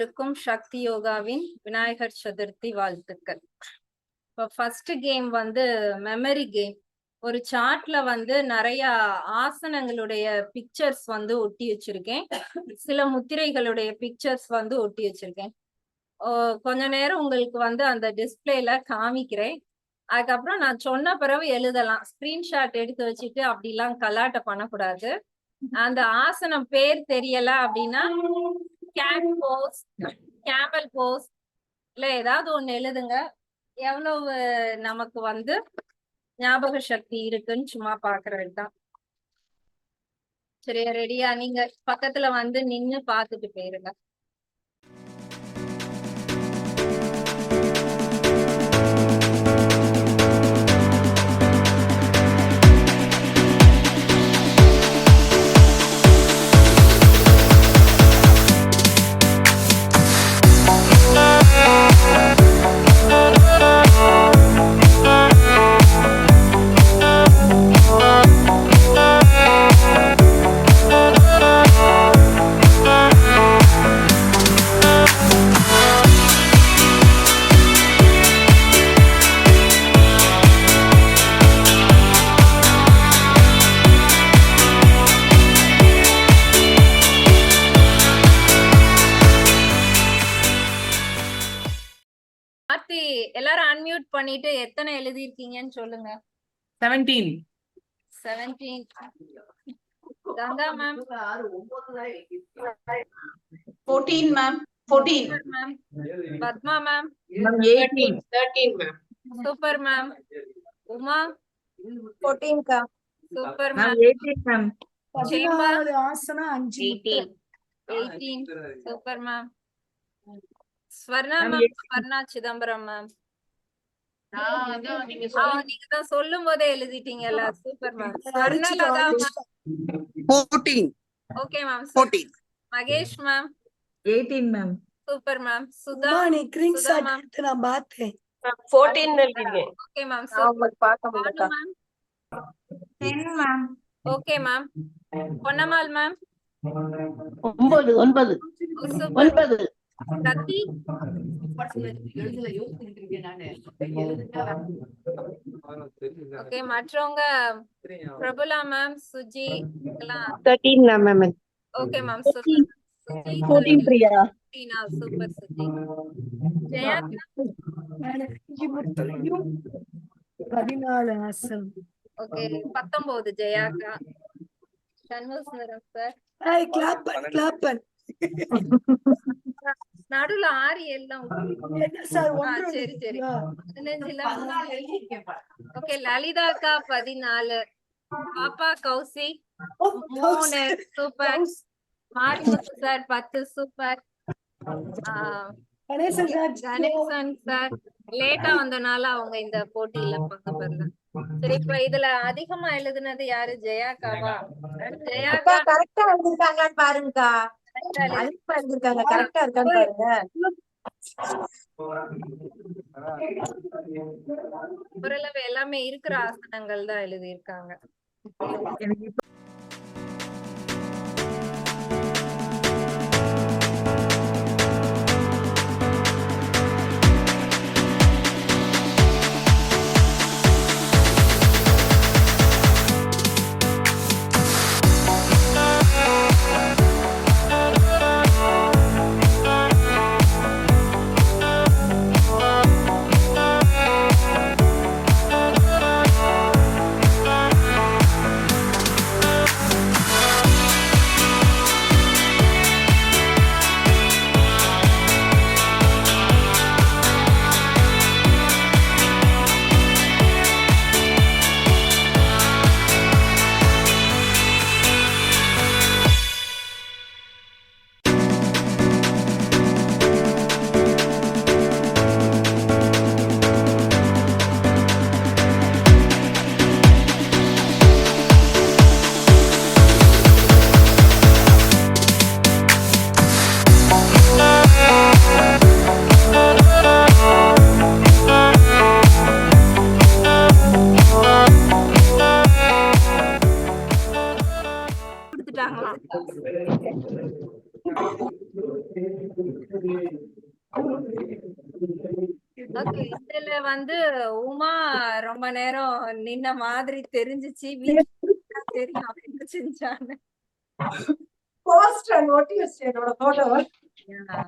அனைவருக்கும் சக்தி யோகாவின் விநாயகர் சதுர்த்தி வாழ்த்துக்கள். இப்போ ஃபர்ஸ்ட் கேம் வந்து மெமரி கேம். ஒரு சார்ட்ல வந்து நிறைய ஆசனங்களுடைய பிக்சர்ஸ் வந்து ஒட்டி வச்சிருக்கேன். சில முத்திரைகளுடைய பிக்சர்ஸ் வந்து ஒட்டி வச்சிருக்கேன். கொஞ்ச நேரம் உங்களுக்கு வந்து அந்த டிஸ்பிளேல காமிக்கிறேன். அதுக்கப்புறம் நான் சொன்ன பிறகு எழுதலாம். ஸ்கிரீன்ஷாட் எடுத்து வச்சுட்டு அப்படிலாம் கலாட்ட பண்ணக்கூடாது. அந்த ஆசனம் பேர் தெரியல அப்படின்னா கேட் போஸ், கேமல் போஸ் இல்ல ஏதாவது ஒண்ணு எழுதுங்க. எவ்வளவு நமக்கு வந்து ஞாபக சக்தி இருக்குன்னு சும்மா பாக்குறதுதான். சரியா? ரெடியா? நீங்க பக்கத்துல வந்து நின்னு பாத்துட்டு போயிருங்க. எல்லாரும் அன்மியூட் பண்ணிட்டு எத்தனை எழுதி இருக்கீங்கன்னு சொல்லுங்க. 17. Ganga ma'am 14 ma'am 14 ma'am. Padma ma'am 13 ma'am. Super ma'am. Uma 14 கா. Super Ma'am, ma'am. 18 ma'am. சேம்பர் 18 18 super ma'am. Swarna Ma'am, ma'am, Swarna Chidambaram ma'am. நீங்க தான் சொல்லும் போதே எழுதிட்டீங்கல்ல. Super ma'am. Swarnalatha ma'am 14 okay ma'am. 14 Mahesh ma'am 18 ma'am. Super ma'am. Sudha நீ கிரீன் சுதா ஷாட் மேம் எடுத்து நான் பார்த்தேன். 14 எழுதிங்க. Okay ma'am. பார்க்க முடியல. Ma'am 10 ma'am. Okay ma'am. Ponnammal ma'am 9 super. Sathi okay. மற்றவங்க பிரபுலா மேம், சுஜி எல்லாம் 13 ma'am. Okay ma'am. Super Suji. 14 Priya. Super Suji. Jaya 14 ஆசனம். ஓகே 19 ஜெயாக்கா. சண்முக சுந்தரம் சார் ஏய் கிளாப் பண்ணு. நடுவுல 6 எல்லாம் என்ன சார் ஒன்று சரி சரி. இல்லையா? 15 ஓகே. லலிதாக்கா 14. பாப்பா கௌசிக் ஓ, 3 super. Marimuthu sir 10 super. Ganesan Raj Ganesan sir லேட்டா வந்தனால அவங்க இந்த போட்டியில பங்கு பெறல. சரி, இப்ப இதுல அதிகமா எழுதுனது யாரு? ஜெயாக்காவா? ஜெயாக்கா கரெக்ட்டா எழுதிருக்காங்கன்னு பாருங்கக்கா. அழுப்பா எழுதிருக்காங்க. கரெக்ட்டா இருக்கான்னு பாருங்க. ஓரளவு எல்லாமே இருக்கிற ஆசனங்கள் தான் எழுதியிருக்காங்க. எனக்கு இப்ப ஓகே, இதுல வந்து உமா ரொம்ப நேரம் நின்ன மாதிரி தெரிஞ்சுச்சு. வீட்டுக்கு தெரியும் அவ என்ன செஞ்சான்னு. போஸ்டர் ஒட்டி வச்சு என்னோட போட்டோவை Yeah.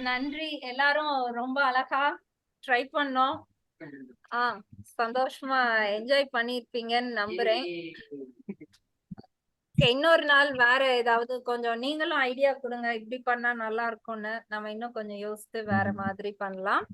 நன்றி. எல்லாரும் ரொம்ப அழகா ட்ரை பண்ணோம். சந்தோஷமா என்ஜாய் பண்ணிருப்பீங்கன்னு நம்புறேன். இன்னொரு நாள் வேற ஏதாவது கொஞ்சம் நீங்களும் ஐடியா கொடுங்க, இப்படி பண்ணா நல்லா இருக்கும்னு. நம்ம இன்னும் கொஞ்சம் யோசித்து வேற மாதிரி பண்ணலாம்.